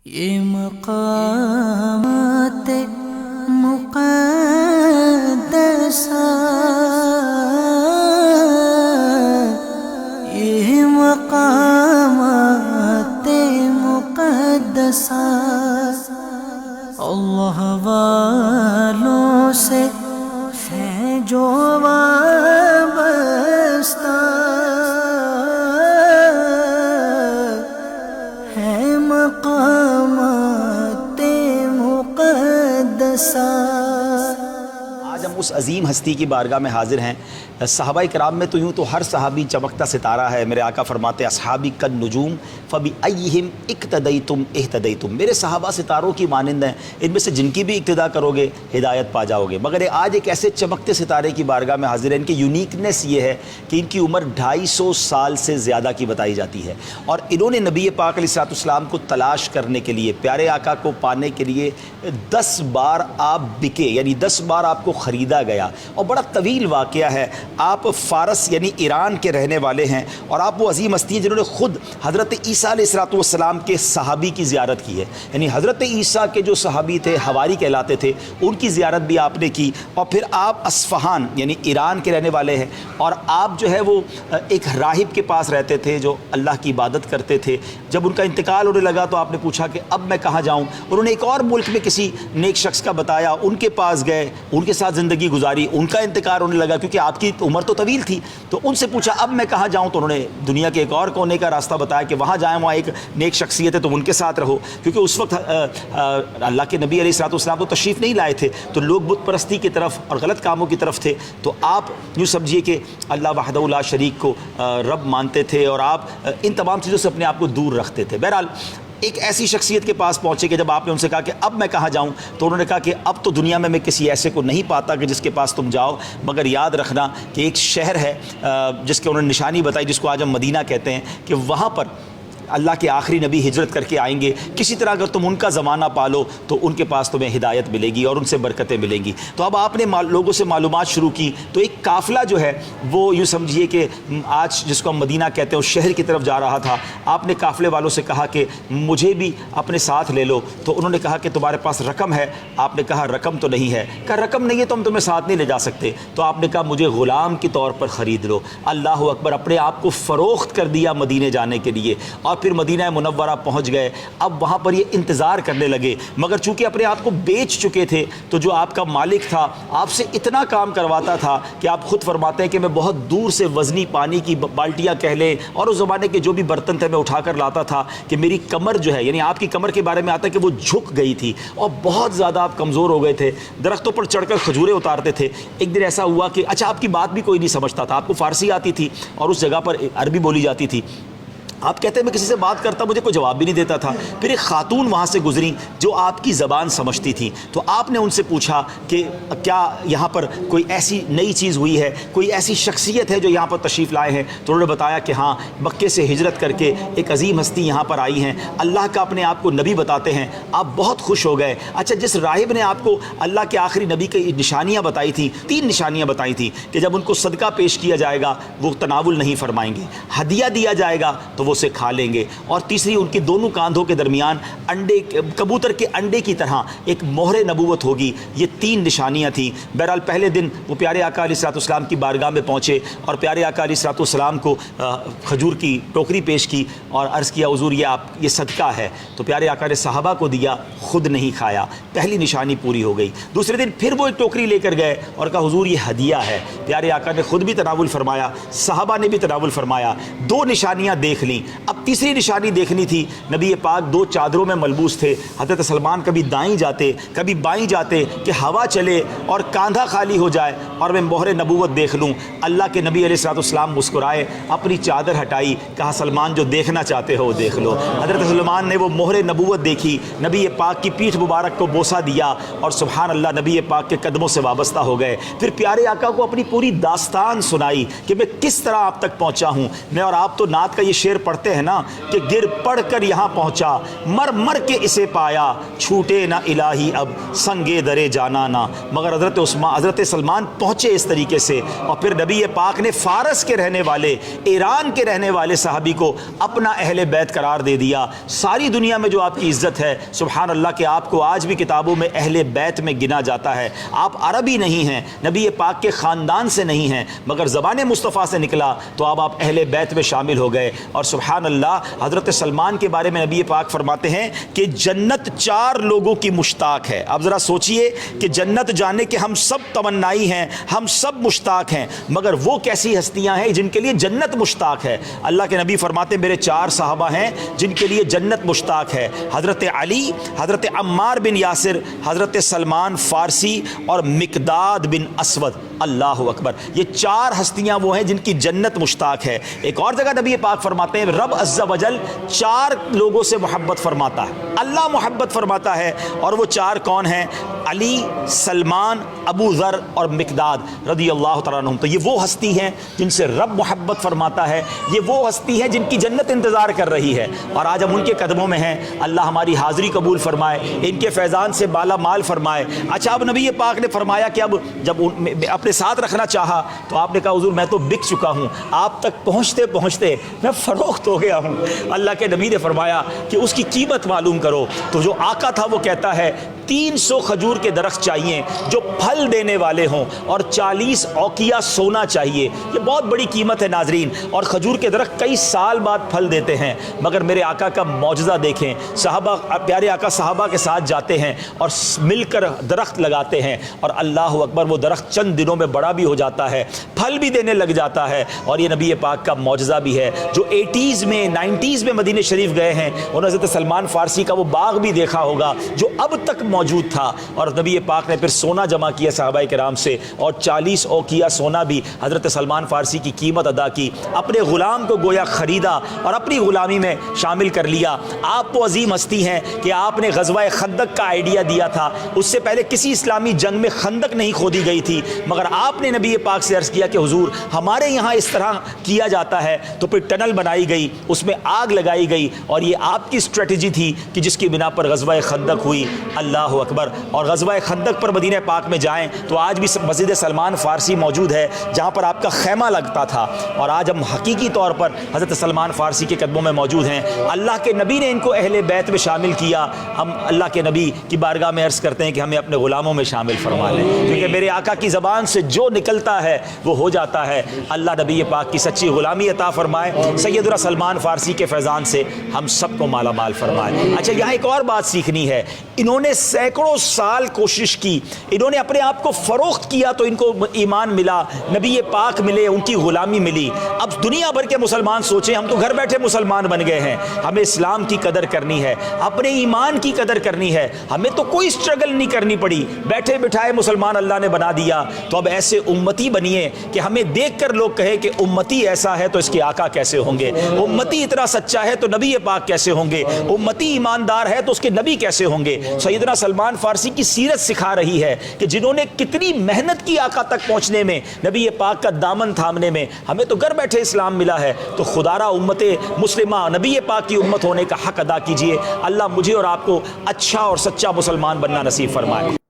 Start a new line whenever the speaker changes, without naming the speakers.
یہ مقامات مقدسہ، یہ مقامات مقدسہ اللہ والوں سے ہیں جو وابستہ، ہے مقامات مقدسہ۔
آج ہم اس عظیم ہستی کی بارگاہ میں حاضر ہیں۔ صحابہ کرام میں تو یوں تو ہر صحابی چمکتا ستارہ ہے۔ میرے آقا فرماتے اصحابی کالنجوم فبأیہم اقتدیتم اہتدیتم، میرے صحابہ ستاروں کی مانند ہیں، ان میں سے جن کی بھی اقتدا کرو گے ہدایت پا جاؤ گے۔ مگر آج ایک ایسے چمکتے ستارے کی بارگاہ میں حاضر ہیں۔ ان کی یونیکنیس یہ ہے کہ ان کی عمر 250 سال سے زیادہ کی بتائی جاتی ہے، اور انہوں نے نبی پاک علیہ السلام کو تلاش کرنے کے لیے، پیارے آقا کو پانے کے لیے 10 بار آپ بکے، یعنی 10 بار آپ کو خریدا گیا۔ اور بڑا طویل واقعہ ہے۔ آپ فارس یعنی ایران کے رہنے والے ہیں، اور آپ وہ عظیم ہستی ہیں جنہوں نے خود حضرت عیسیٰ علیہ السلام کے صحابی کی زیارت کی ہے۔ یعنی حضرت عیسیٰ کے جو صحابی تھے، حواری کہلاتے تھے، ان کی زیارت بھی آپ نے کی۔ اور پھر آپ اصفہان یعنی ایران کے رہنے والے ہیں، اور آپ جو ہے وہ ایک راہب کے پاس رہتے تھے جو اللہ کی عبادت کرتے تھے۔ جب ان کا انتقال ہونے لگا تو آپ نے پوچھا کہ اب میں کہاں جاؤں؟ انہوں نے ایک اور ملک میں کسی نیک شخص کا بتایا، ان کے پاس گئے، ان کے ساتھ زندگی گزاری، ان کا انتقال ہونے لگا کیونکہ آپ کی عمر تو طویل تھی، تو ان سے پوچھا اب میں کہاں جاؤں؟ تو انہوں نے دنیا کے ایک اور کونے کا راستہ بتایا کہ وہاں جائیں، وہاں ایک نیک شخصیت ہے، تم ان کے ساتھ رہو، کیونکہ اس وقت اللہ کے نبی علیہ السلام تو تشریف نہیں لائے تھے، تو لوگ بت پرستی کی طرف اور غلط کاموں کی طرف تھے۔ تو آپ یوں سمجھیے کہ اللہ وحدہ لا شریک کو رب مانتے تھے، اور آپ ان تمام چیزوں سے اپنے آپ کو دور رکھتے تھے۔ بہرحال ایک ایسی شخصیت کے پاس پہنچے کہ جب آپ نے ان سے کہا کہ اب میں کہاں جاؤں، تو انہوں نے کہا کہ اب تو دنیا میں کسی ایسے کو نہیں پاتا کہ جس کے پاس تم جاؤ، مگر یاد رکھنا کہ ایک شہر ہے جس کے انہوں نے نشانی بتائی، جس کو آج ہم مدینہ کہتے ہیں، کہ وہاں پر اللہ کے آخری نبی ہجرت کر کے آئیں گے، کسی طرح اگر تم ان کا زمانہ پالو تو ان کے پاس تمہیں ہدایت ملے گی اور ان سے برکتیں ملیں گی۔ تو اب آپ نے لوگوں سے معلومات شروع کی، تو ایک قافلہ جو ہے وہ یوں سمجھیے کہ آج جس کو ہم مدینہ کہتے ہیں اس شہر کی طرف جا رہا تھا۔ آپ نے قافلے والوں سے کہا کہ مجھے بھی اپنے ساتھ لے لو، تو انہوں نے کہا کہ تمہارے پاس رقم ہے؟ آپ نے کہا رقم تو نہیں ہے۔ کہا رقم نہیں ہے تو ہم تمہیں ساتھ نہیں لے جا سکتے۔ تو آپ نے کہا مجھے غلام کے طور پر خرید لو۔ اللہ اکبر، اپنے آپ کو فروخت کر دیا مدینے جانے کے لیے، اور پھر مدینہ منورہ پہنچ گئے۔ اب وہاں پر یہ انتظار کرنے لگے، مگر چونکہ اپنے آپ کو بیچ چکے تھے، تو جو آپ کا مالک تھا آپ سے اتنا کام کرواتا تھا کہ آپ خود فرماتے ہیں کہ میں بہت دور سے وزنی پانی کی بالٹیاں کہہ لیں اور اس زمانے کے جو بھی برتن تھے میں اٹھا کر لاتا تھا کہ میری کمر جو ہے، یعنی آپ کی کمر کے بارے میں آتا ہے کہ وہ جھک گئی تھی اور بہت زیادہ آپ کمزور ہو گئے تھے۔ درختوں پر چڑھ کر کھجوریں اتارتے تھے۔ ایک دن ایسا ہوا کہ اچھا آپ کی بات بھی کوئی نہیں سمجھتا تھا، آپ کو فارسی آتی تھی اور اس جگہ پر عربی بولی جاتی تھی۔ آپ کہتے ہیں میں کسی سے بات کرتا مجھے کوئی جواب بھی نہیں دیتا تھا۔ پھر ایک خاتون وہاں سے گزری جو آپ کی زبان سمجھتی تھی، تو آپ نے ان سے پوچھا کہ کیا یہاں پر کوئی ایسی نئی چیز ہوئی ہے، کوئی ایسی شخصیت ہے جو یہاں پر تشریف لائے ہیں؟ تو انہوں نے بتایا کہ ہاں، مکے سے ہجرت کر کے ایک عظیم ہستی یہاں پر آئی ہیں، اللہ کا اپنے آپ کو نبی بتاتے ہیں۔ آپ بہت خوش ہو گئے۔ اچھا، جس راہب نے آپ کو اللہ کے آخری نبی کی نشانیاں بتائی تھیں، 3 نشانیاں بتائی تھیں کہ جب ان کو صدقہ پیش کیا جائے گا وہ تناول نہیں فرمائیں گے، ہدیہ دیا جائے گا تو وہ اسے کھا لیں گے، اور تیسری ان کی دونوں کاندھوں کے درمیان کبوتر کے انڈے کی طرح ایک مہر نبوت ہوگی۔ یہ 3 نشانیاں تھیں۔ بہرحال پہلے دن وہ پیارے آقا علیہ السلام کی بارگاہ میں پہنچے اور پیارے آقا علیہ السلام کو کھجور کی ٹوکری پیش کی اور عرض کیا حضور یہ صدقہ ہے۔ تو پیارے آقا نے صحابہ کو دیا، خود نہیں کھایا۔ پہلی نشانی پوری ہو گئی۔ دوسرے دن پھر وہ ایک ٹوکری لے کر گئے اور کہا حضور یہ ہدیہ ہے۔ پیارے آقا نے خود بھی تناول فرمایا، صحابہ نے بھی تناول فرمایا۔ 2 نشانیاں دیکھ لیں۔ اب تیسری نشانی دیکھنی تھی۔ نبی پاک 2 چادروں میں ملبوس تھے۔ حضرت سلمان کبھی دائیں جاتے کبھی بائیں جاتے کہ ہوا چلے اور کاندھا خالی ہو جائے اور میں مہر نبوت دیکھ لوں۔ اللہ کے نبی علیہ السلام مسکرائے، اپنی چادر ہٹائی، کہا سلمان جو دیکھنا چاہتے ہو دیکھ لو۔ حضرت سلمان نے وہ مہر نبوت دیکھی۔ نبی نبی پاک کی پیٹھ مبارک کو بوسہ دیا اور سبحان اللہ نبی پاک کے قدموں سے وابستہ ہو گئے. پھر پیارے آقا کو اپنی پوری داستان سنائی کہ میں کس طرح آپ تک پہنچا ہوں. میں اور آپ تو نعت کا یہ شعر پڑھتے ہیں نا کہ گر پڑھ کر یہاں پہنچا, مر مر کے اسے پایا, چھوٹے نہ الہی اب سنگے درے جانا نہ. مگر حضرت سلمان پہنچے اس طریقے سے, اور پھر نبی پاک نے فارس کے رہنے والے, ایران کے رہنے والے صحابی کو اپنا اہل بیت قرار دے دیا. ساری دنیا میں جو آپ کی عزت ہے سبحان اللہ کہ آپ کو آج بھی کتابوں میں اہل بیت میں گنا جاتا ہے. آپ عربی نہیں ہیں, نبی پاک کے خاندان سے نہیں ہیں, مگر زبان مصطفیٰ سے نکلا تو اب آپ اہل بیت میں شامل ہو گئے. اور سبحان اللہ حضرت سلمان کے بارے میں نبی پاک فرماتے ہیں کہ جنت 4 لوگوں کی مشتاق ہے. اب ذرا سوچئے کہ جنت جانے کے ہم سب تمنائی ہیں, ہم سب مشتاق ہیں, مگر وہ کیسی ہستیاں ہیں جن کے لیے جنت مشتاق ہے. اللہ کے نبی فرماتے ہیں میرے 4 صحابہ ہیں جن کے لیے جنت مشتاق ہے, حضرت علی, حضرت عمار بن یاسر, حضرت سلمان فارسی اور مقداد بن اسود. اللہ اکبر, یہ 4 ہستیاں وہ ہیں جن کی جنت مشتاق ہے. ایک اور جگہ نبی پاک فرماتے ہیں رب عز و جل 4 لوگوں سے محبت فرماتا ہے, اللہ محبت فرماتا ہے, اور وہ 4 کون ہیں؟ علی, سلمان, ابو ذر اور مقداد رضی اللہ تعالیٰ عنہم. تو یہ وہ ہستی ہیں جن سے رب محبت فرماتا ہے, یہ وہ ہستی ہے جن کی جنت انتظار کر رہی ہے, اور آج ہم ان کے قدموں میں ہیں. اللہ ہماری حاضری قبول فرمائے, ان کے فیضان سے بالا مال فرمائے. اچھا, اب نبی پاک نے فرمایا کہ اب جب اپنے ساتھ رکھنا چاہا تو آپ نے کہا حضور میں تو بک چکا ہوں, آپ تک پہنچتے پہنچتے میں فروخت ہو گیا ہوں. اللہ کے نبی نے فرمایا کہ اس کی قیمت معلوم کرو. تو جو آقا تھا وہ کہتا ہے 300 کھجور کے درخت چاہیے جو پھل دینے والے ہوں, اور 40 اوقیہ سونا چاہیے. یہ بہت بڑی قیمت ہے ناظرین, اور کھجور کے درخت کئی سال بعد پھل دیتے ہیں. مگر میرے آقا کا معجزہ دیکھیں, صحابہ, پیارے آقا صحابہ کے ساتھ جاتے ہیں اور مل کر درخت لگاتے ہیں, اور اللہ اکبر وہ درخت چند دنوں میں بڑا بھی ہو جاتا ہے, پھل بھی دینے لگ جاتا ہے. اور یہ نبی پاک کا معجزہ بھی ہے. جو 80s میں 90s میں مدینہ شریف گئے ہیں انہوں نے حضرت سلمان فارسی کا وہ باغ بھی دیکھا ہوگا جو اب تک موجود تھا. اور نبی پاک نے پھر سونا جمع کیا صحابہ کرام سے, اور 40 اوقیہ سونا بھی حضرت سلمان فارسی کی قیمت ادا کی, اپنے غلام کو گویا خریدا اور اپنی غلامی میں شامل کر لیا. آپ تو عظیم ہستی ہیں کہ آپ نے غزوہ خندق کا آئیڈیا دیا تھا, اس سے پہلے کسی اسلامی جنگ میں خندق نہیں کھودی گئی تھی, مگر آپ نے نبی پاک سے عرض کیا کہ حضور ہمارے یہاں اس طرح کیا جاتا ہے, تو پھر ٹنل بنائی گئی, اس میں آگ لگائی گئی, اور یہ آپ کی اسٹریٹجی تھی کہ جس کی بنا پر غزوہ خندق ہوئی. اللہ اکبر. اور غزوہ خندق پر مدینہ پاک میں جائیں تو آج بھی مسجد سلمان فارسی موجود ہے جہاں پر آپ کا خیمہ لگتا تھا, اور آج ہم حقیقی طور پر حضرت سلمان فارسی کے قدموں میں موجود ہیں. اللہ کے نبی نے ان کو اہل بیت میں شامل کیا. ہم اللہ کے نبی کی بارگاہ میں عرض کرتے ہیں کہ ہمیں اپنے غلاموں میں شامل فرما لیں, کیونکہ میرے آقا کی زبان سے جو نکلتا ہے وہ ہو جاتا ہے. اللہ نبی پاک کی سچی غلامی عطا فرمائے, سیدنا سلمان فارسی کے فیضان سے ہم سب کو مالا مال فرمائے. اچھا, یہاں ایک اور بات سیکھنی ہے. انہوں نے سینکڑوں سال کوشش کی, انہوں نے اپنے آپ کو فروخت کیا تو ان کو ایمان ملا, نبی پاک ملے, ان کی غلامی ملی. اب دنیا بھر کے مسلمان سوچیں ہم تو گھر بیٹھے مسلمان بن گئے ہیں, ہمیں اسلام کی قدر کرنی ہے, اپنے ایمان کی قدر کرنی ہے, ہمیں تو کوئی سٹرگل نہیں کرنی پڑی, بیٹھے بٹھائے مسلمان اللہ نے بنا دیا. تو اب ایسے امتی بنیے کہ ہمیں دیکھ کر لوگ کہے کہ امتی ایسا ہے تو اس کے آقا کیسے ہوں گے, امتی اتنا سچا ہے تو نبی پاک کیسے ہوں گے, امتی ایماندار ہے تو اس کے نبی کیسے ہوں گے. سیدنا سلمان فارسی کی سیرت سکھا رہی ہے کہ جنہوں نے کتنی محنت کی آقا تک پہنچنے میں, نبی پاک کا دامن تھامنے میں. ہمیں تو گھر بیٹھے اسلام ملا ہے, تو خدارا امت مسلمہ نبی پاک کی امت ہونے کا حق ادا کیجئے. اللہ مجھے اور آپ کو اچھا اور سچا مسلمان بننا نصیب فرمائے.